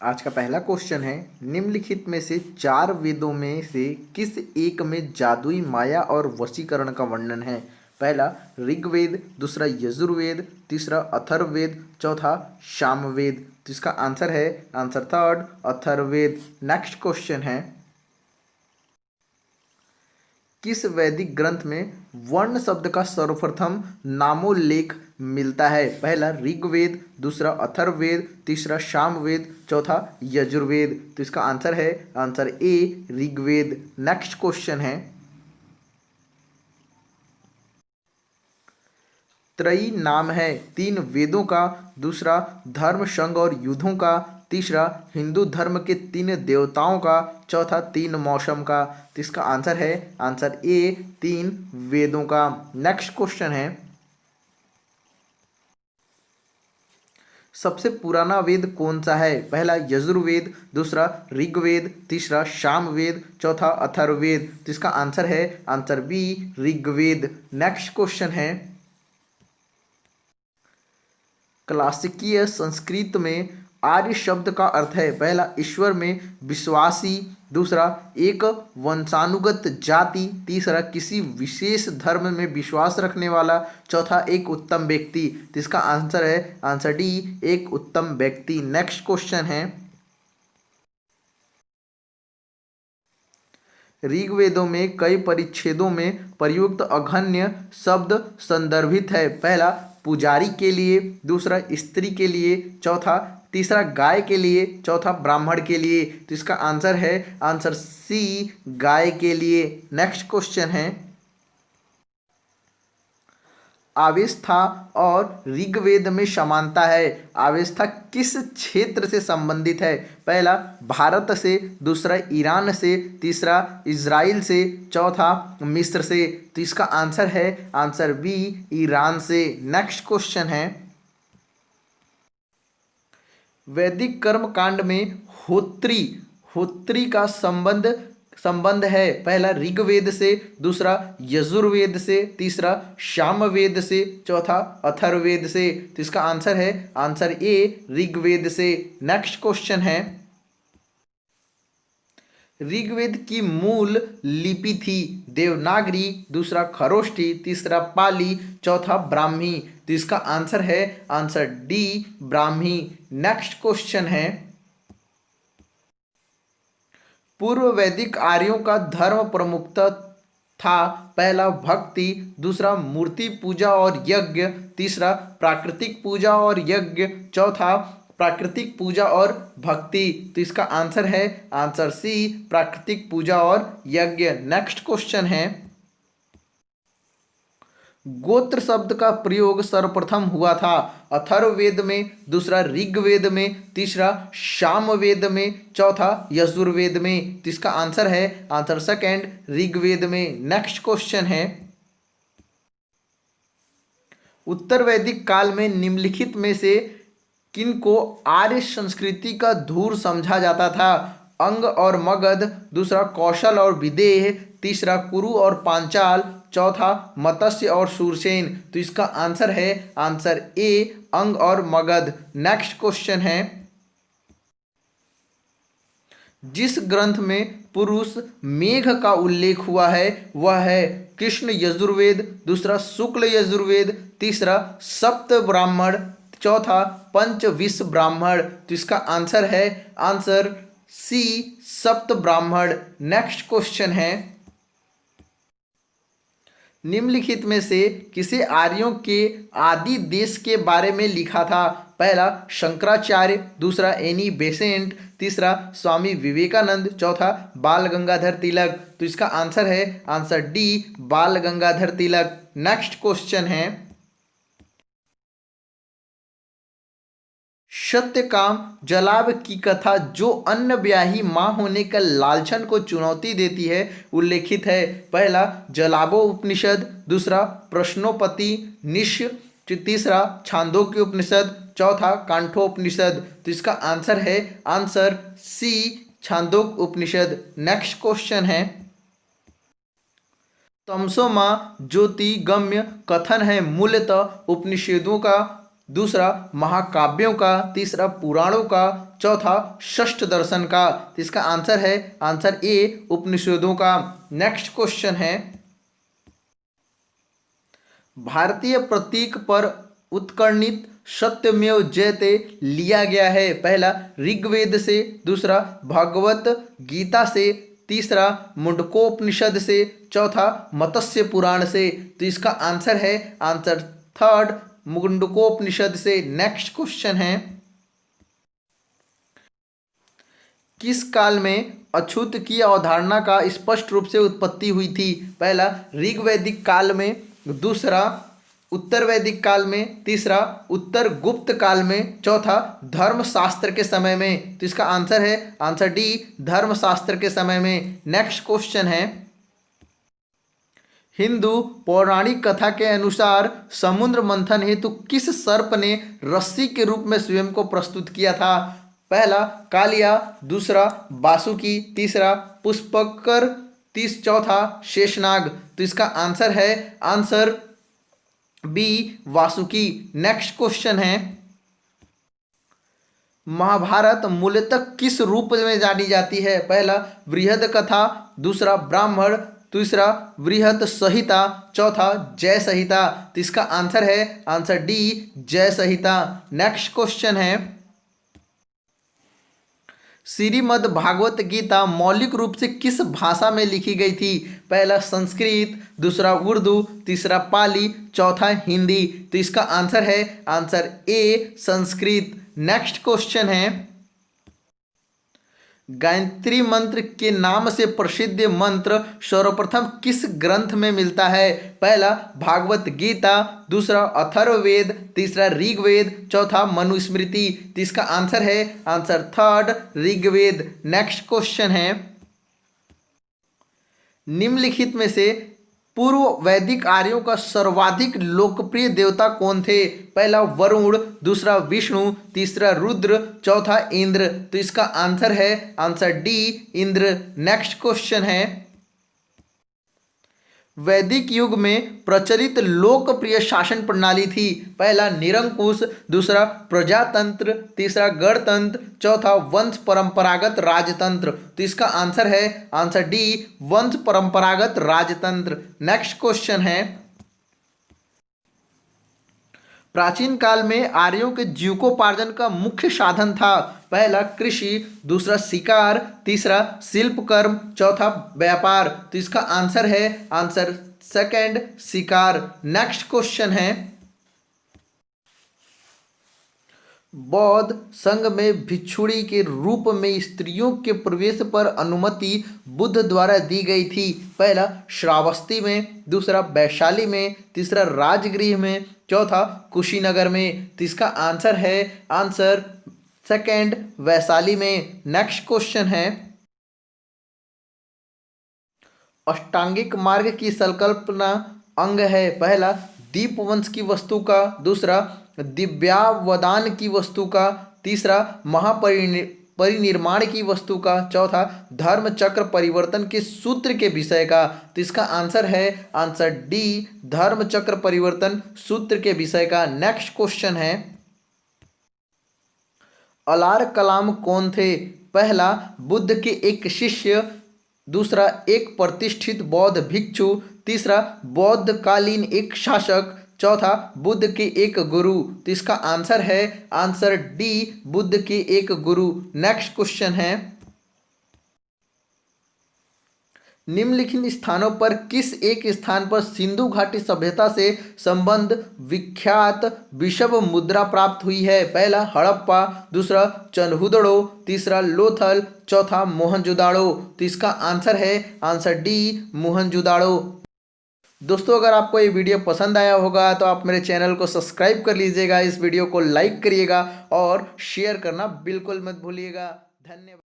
आज का पहला क्वेश्चन है, निम्नलिखित में से 4 वेदों में से किस एक में जादुई माया और वशीकरण का वर्णन है? पहला ऋग्वेद, दूसरा यजुर्वेद, तीसरा अथर्ववेद, चौथा सामवेद। तो इसका आंसर है answer third Atharvaveda. Next question है, किस वैदिक ग्रंथ में वर्ण शब्द का सर्वप्रथम नामोल्लेख मिलता है? पहला ऋग्वेद, दूसरा अथर्ववेद, तीसरा सामवेद, चौथा यजुर्वेद। तो इसका आंसर है answer A Rigveda. Next question है, त्रयी नाम है 3 वेदों का, दूसरा धर्म संघ और युद्धों का, तीसरा हिंदू धर्म के 3 देवताओं का, चौथा 3 मौसम का। तो इसका आंसर है आंसर ए 3 वेदों का। नेक्स्ट क्वेश्चन है, सबसे पुराना वेद कौन सा है? पहला यजुर्वेद, दूसरा ऋग्वेद, तीसरा सामवेद, चौथा अथर्ववेद। तो इसका आंसर है answer B Rigveda. Next question है, क्लासिकीय संस्कृत में आर्य शब्द का अर्थ है? पहला ईश्वर में विश्वासी, दूसरा एक वंशानुगत जाति, तीसरा किसी विशेष धर्म में विश्वास रखने वाला, चौथा एक उत्तम व्यक्ति। तो इसका आंसर है आंसर डी एक उत्तम व्यक्ति। नेक्स्ट क्वेश्चन है, ऋग्वेदों में कई परिच्छेदों में प्रयुक्त अघन्य शब्द संदर्भित है? पहला पुजारी के लिए, दूसरा स्त्री के लिए, चौथा तीसरा गाय के लिए, चौथा ब्राह्मण के लिए। तो इसका आंसर है आंसर सी गाय के लिए। नेक्स्ट क्वेश्चन है, आवेस्था और ऋग्वेद में समानता है? आवेस्था किस क्षेत्र से संबंधित है? पहला भारत से, दूसरा ईरान से, तीसरा इजराइल से, चौथा मिस्र से। तो इसका आंसर है आंसर बी ईरान से। नेक्स्ट क्वेश्चन है, वैदिक कर्म कांड में होत्री होत्री का संबंध है? पहला ऋग्वेद से, दूसरा यजुर्वेद से, तीसरा सामवेद से, चौथा अथर्ववेद से। तो इसका आंसर है आंसर ए ऋग्वेद से। नेक्स्ट क्वेश्चन है, ऋग्वेद की मूल लिपि थी? देवनागरी, दूसरा खरोष्ठी, तीसरा पाली, चौथा ब्राह्मी। तो इसका आंसर है answer D Brahmi. Next question है, पूर्व वैदिक आर्यों का धर्म प्रमुखता था? पहला भक्ति, दूसरा मूर्ति पूजा और यज्ञ, तीसरा प्राकृतिक पूजा और यज्ञ, चौथा प्राकृतिक पूजा और भक्ति। तो इसका आंसर है आंसर सी प्राकृतिक पूजा और यज्ञ। नेक्स्ट क्वेश्चन है, गोत्र शब्द का प्रयोग सर्वप्रथम हुआ था? अथर्ववेद में, दूसरा ऋग्वेद में, तीसरा सामवेद में, चौथा यजुर्वेद में। तो इसका आंसर है आंसर सेकंड ऋग्वेद में। नेक्स्ट क्वेश्चन है, उत्तर वैदिक काल में निम्नलिखित में से किनको आर्य संस्कृति का धूर समझा जाता था? अंग और मगध, दूसरा कौशल और विदेह, तीसरा कुरु और पांचाल, चौथा मत्स्य और शूरसेन। तो इसका आंसर है आंसर ए अंग और मगध। नेक्स्ट क्वेश्चन है, जिस ग्रंथ में पुरुष मेघ का उल्लेख हुआ है वह है? कृष्ण यजुर्वेद, दूसरा शुक्ल यजुर्वेद, तीसरा सप्त ब्राह्मण, चौथा पंचविश ब्राह्मण। तो इसका आंसर है आंसर सी सप्त ब्राह्मण। नेक्स्ट क्वेश्चन है, निम्नलिखित में से किसे आर्यों के आदि देश के बारे में लिखा था? पहला शंकराचार्य, दूसरा एनी बेसेंट, तीसरा स्वामी विवेकानंद, चौथा बाल गंगाधर तिलक। तो इसका आंसर है आंसर डी बाल गंगाधर तिलक। नेक्स्ट क्वेश्चन है, सत्यकाम जलाब की कथा जो अन्य ब्याही मां होने का लालचन को चुनौती देती है उल्लेखित है? पहला जलाबो उपनिषद, दूसरा प्रश्नोपति निश, तीसरा छांदोग्य उपनिषद, चौथा कांठोपनिषद। तो इसका आंसर है आंसर सी छांदोग्य उपनिषद। नेक्स्ट क्वेश्चन है, तमसो मां ज्योति गम्य कथन है मूलतः उपनिषदों का दूसरा महाकाव्यों का, तीसरा पुराणों का, चौथा षष्ठ दर्शन का। तो इसका आंसर है आंसर ए उपनिषदों का। नेक्स्ट क्वेश्चन है, भारतीय प्रतीक पर उत्कीर्णित सत्यमेव जयते लिया गया है। पहला ऋग्वेद से, दूसरा भगवत गीता से, तीसरा मुंडकोपनिषद से, चौथा मत्स्य पुराण से। तो इसका आंसर है आंसर थर्ड मुंडकोपनिषद से। नेक्स्ट क्वेश्चन है, किस काल में अछूत की अवधारणा का स्पष्ट रूप से उत्पत्ति हुई थी। पहला ऋग्वैदिक काल में, दूसरा उत्तर वैदिक काल में, तीसरा उत्तर गुप्त काल में, चौथा धर्मशास्त्र के समय में। तो इसका आंसर है आंसर डी धर्मशास्त्र के समय में। नेक्स्ट क्वेश्चन है, हिंदू पौराणिक कथा के अनुसार समुद्र मंथन हेतु किस सर्प ने रस्सी के रूप में स्वयं को प्रस्तुत किया था। पहला कालिया, दूसरा वासुकी, तीसरा पुष्पकर, चौथा शेषनाग। तो इसका आंसर है answer B Vasuki. Next question है, महाभारत मूलतः किस रूप में जानी जाती है। पहला बृहद कथा, दूसरा ब्राह्मण, तीसरा बृहत संहिता, चौथा जय संहिता। तो इसका आंसर है आंसर डी जय संहिता। नेक्स्ट क्वेश्चन है, श्रीमद् भागवत गीता मौलिक रूप से किस भाषा में लिखी गई थी। पहला संस्कृत, दूसरा उर्दू, तीसरा पाली, चौथा हिंदी। तो इसका आंसर है आंसर ए संस्कृत। नेक्स्ट क्वेश्चन है, गायत्री मंत्र के नाम से प्रसिद्ध मंत्र सर्वप्रथम किस ग्रंथ में मिलता है। पहला भागवत गीता, दूसरा अथर्ववेद, तीसरा ऋग्वेद, चौथा मनुस्मृति। तो इसका आंसर है answer third Rigveda. Next question है, निम्नलिखित में से पूर्व वैदिक आर्यों का सर्वाधिक लोकप्रिय देवता कौन थे। पहला वरुण, दूसरा विष्णु, तीसरा रुद्र, चौथा इंद्र। तो इसका आंसर है answer D Indra. Next question है, वैदिक युग में प्रचलित लोकप्रिय शासन प्रणाली थी। पहला निरंकुश, दूसरा प्रजातंत्र, तीसरा गणतंत्र, चौथा वंश परंपरागत राजतंत्र। तो इसका आंसर है आंसर डी वंश परंपरागत राजतंत्र। नेक्स्ट क्वेश्चन है, प्राचीन काल में आर्यों के जीविकोपार्जन का मुख्य साधन था। पहला कृषि, दूसरा शिकार, तीसरा शिल्पकर्म, चौथा व्यापार। तो इसका आंसर है आंसर सेकंड शिकार। नेक्स्ट क्वेश्चन है, बौद्ध संघ में भिक्षुणी के रूप में स्त्रियों के प्रवेश पर अनुमति बुद्ध द्वारा दी गई थी। पहला श्रावस्ती में, दूसरा वैशाली में, तीसरा राजगृह में, चौथा कुशीनगर में। तो इसका आंसर है आंसर सेकंड वैशाली में। नेक्स्ट क्वेश्चन है, अष्टांगिक मार्ग की संकल्पना अंग है। पहला दीपवंश की वस्तु का, दूसरा दिव्यावदान की वस्तु का, तीसरा परिनिर्माण की वस्तु का, चौथा धर्म चक्र परिवर्तन के सूत्र के विषय का। तो इसका आंसर है आंसर डी धर्म चक्र परिवर्तन सूत्र के विषय का। नेक्स्ट क्वेश्चन है, अलार कलाम कौन थे। पहला बुद्ध के एक शिष्य, दूसरा एक प्रतिष्ठित बौद्ध भिक्षु, तीसरा बौद्धकालीन एक शासक, चौथा बुद्ध के एक गुरु। तो इसका आंसर है आंसर डी बुद्ध के एक गुरु। नेक्स्ट क्वेश्चन है, निम्नलिखित स्थानों पर किस एक स्थान पर सिंधु घाटी सभ्यता से संबंध विख्यात विषव मुद्रा प्राप्त हुई है। पहला हड़प्पा, दूसरा चनहुदड़ो, तीसरा लोथल, चौथा मोहनजोदाड़ो। तो इसका आंसर है आंसर डी मोहनजोदाड़ो। दोस्तों, अगर आपको ये वीडियो पसंद आया होगा तो आप मेरे चैनल को सब्सक्राइब कर लीजिएगा, इस वीडियो को लाइक करिएगा और शेयर करना बिल्कुल मत भूलिएगा। धन्यवाद।